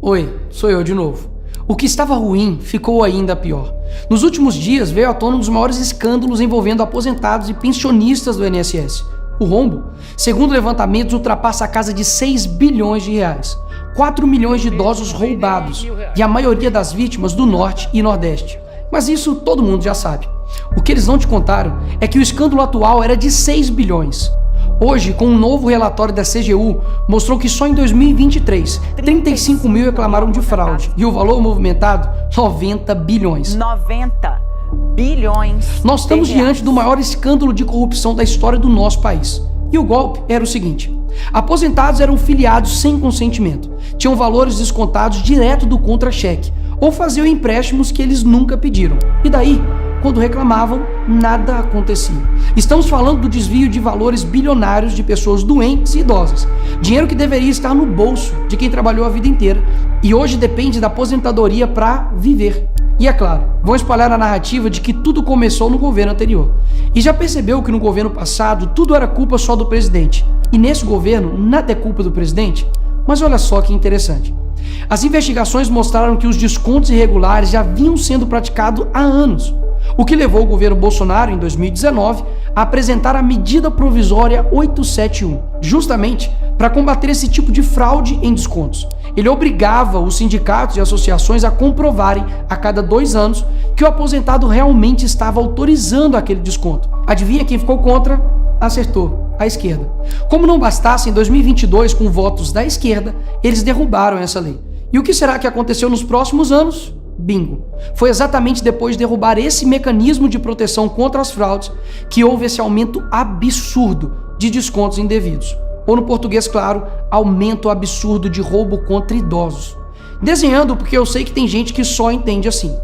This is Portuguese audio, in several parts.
Oi, sou eu de novo. O que estava ruim ficou ainda pior. Nos últimos dias veio à tona um dos maiores escândalos envolvendo aposentados e pensionistas do INSS. O rombo, segundo levantamentos, ultrapassa a casa de 6 bilhões de reais. 4 milhões de idosos roubados e a maioria das vítimas do Norte e Nordeste. Mas isso todo mundo já sabe. O que eles não te contaram é que o escândalo atual era de 6 bilhões. Hoje, com um novo relatório da CGU, mostrou que só em 2023, 35 mil reclamaram de fraude e o valor movimentado, 90 bilhões. 90 bilhões. Nós estamos diante do maior escândalo de corrupção da história do nosso país. E o golpe era o seguinte: aposentados eram filiados sem consentimento, tinham valores descontados direto do contra-cheque ou faziam empréstimos que eles nunca pediram. E daí, quando reclamavam, nada acontecia. Estamos falando do desvio de valores bilionários de pessoas doentes e idosas. Dinheiro que deveria estar no bolso de quem trabalhou a vida inteira e hoje depende da aposentadoria para viver. E é claro, vão espalhar a narrativa de que tudo começou no governo anterior. E já percebeu que no governo passado tudo era culpa só do presidente. E nesse governo nada é culpa do presidente? Mas olha só que interessante. As investigações mostraram que os descontos irregulares já vinham sendo praticados há anos. O que levou o governo Bolsonaro, em 2019, a apresentar a medida provisória 871, justamente para combater esse tipo de fraude em descontos. Ele obrigava os sindicatos e associações a comprovarem, a cada 2 anos, que o aposentado realmente estava autorizando aquele desconto. Adivinha quem ficou contra? Acertou, a esquerda. Como não bastasse, em 2022, com votos da esquerda, eles derrubaram essa lei. E o que será que aconteceu nos próximos anos? Bingo! Foi exatamente depois de derrubar esse mecanismo de proteção contra as fraudes que houve esse aumento absurdo de descontos indevidos. Ou no português claro, aumento absurdo de roubo contra idosos. Desenhando porque eu sei que tem gente que só entende assim.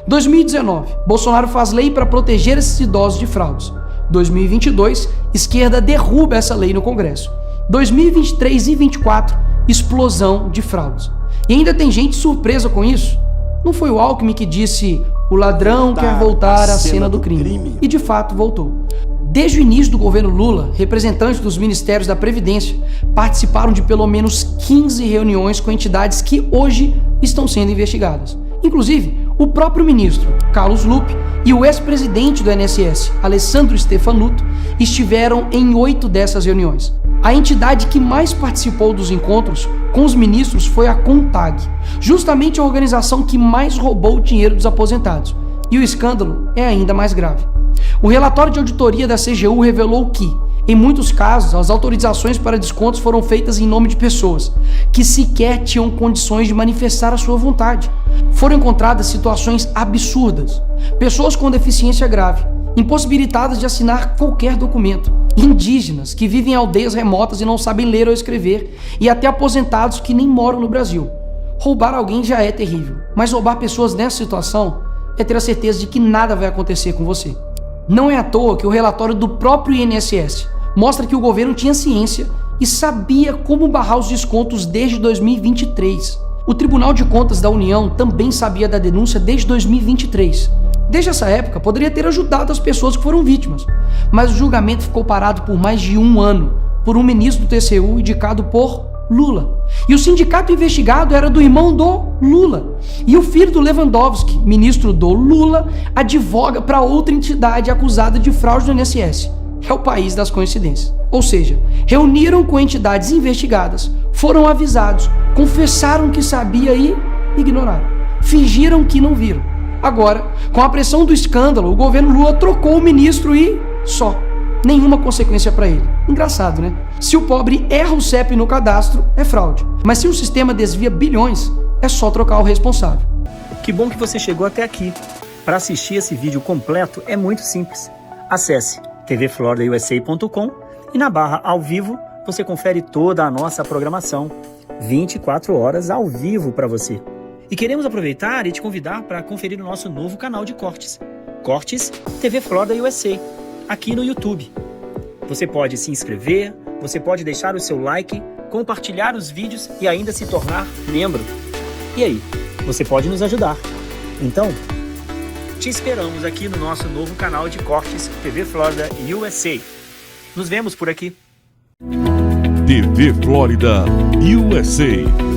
2019, Bolsonaro faz lei para proteger esses idosos de fraudes. 2022, esquerda derruba essa lei no Congresso. 2023 e 2024, explosão de fraudes. E ainda tem gente surpresa com isso. Não foi o Alckmin que disse: o ladrão quer voltar à cena do crime. E de fato voltou. Desde o início do governo Lula, representantes dos ministérios da Previdência participaram de pelo menos 15 reuniões com entidades que hoje estão sendo investigadas. Inclusive, o próprio ministro Carlos Lupe e o ex-presidente do INSS, Alessandro Stefanuto, estiveram em 8 dessas reuniões. A entidade que mais participou dos encontros com os ministros foi a CONTAG, justamente a organização que mais roubou o dinheiro dos aposentados. E o escândalo é ainda mais grave. O relatório de auditoria da CGU revelou que, em muitos casos, as autorizações para descontos foram feitas em nome de pessoas que sequer tinham condições de manifestar a sua vontade. Foram encontradas situações absurdas. Pessoas com deficiência grave, impossibilitadas de assinar qualquer documento, indígenas que vivem em aldeias remotas e não sabem ler ou escrever, e até aposentados que nem moram no Brasil. Roubar alguém já é terrível, mas roubar pessoas nessa situação é ter a certeza de que nada vai acontecer com você. Não é à toa que o relatório do próprio INSS mostra que o governo tinha ciência e sabia como barrar os descontos desde 2023. O Tribunal de Contas da União também sabia da denúncia desde 2023. Desde essa época, poderia ter ajudado as pessoas que foram vítimas, mas o julgamento ficou parado por mais de 1 ano, por um ministro do TCU indicado por Lula. E o sindicato investigado era do irmão do Lula. E o filho do Lewandowski, ministro do Lula, advoga para outra entidade acusada de fraude do INSS. É o país das coincidências. Ou seja, reuniram com entidades investigadas, foram avisados, confessaram que sabia e ignoraram. Fingiram que não viram. Agora, com a pressão do escândalo, o governo Lula trocou o ministro e só. Nenhuma consequência para ele. Engraçado, né? Se o pobre erra o CEP no cadastro, é fraude. Mas se o sistema desvia bilhões, é só trocar o responsável. Que bom que você chegou até aqui. Para assistir esse vídeo completo é muito simples. Acesse tvfloridausa.com e na barra ao vivo você confere toda a nossa programação. 24 horas ao vivo para você. E queremos aproveitar e te convidar para conferir o nosso novo canal de cortes. Cortes TV Florida USA, aqui no YouTube. Você pode se inscrever, você pode deixar o seu like, compartilhar os vídeos e ainda se tornar membro. E aí, você pode nos ajudar. Então, te esperamos aqui no nosso novo canal de cortes TV Florida USA. Nos vemos por aqui. TV Florida USA.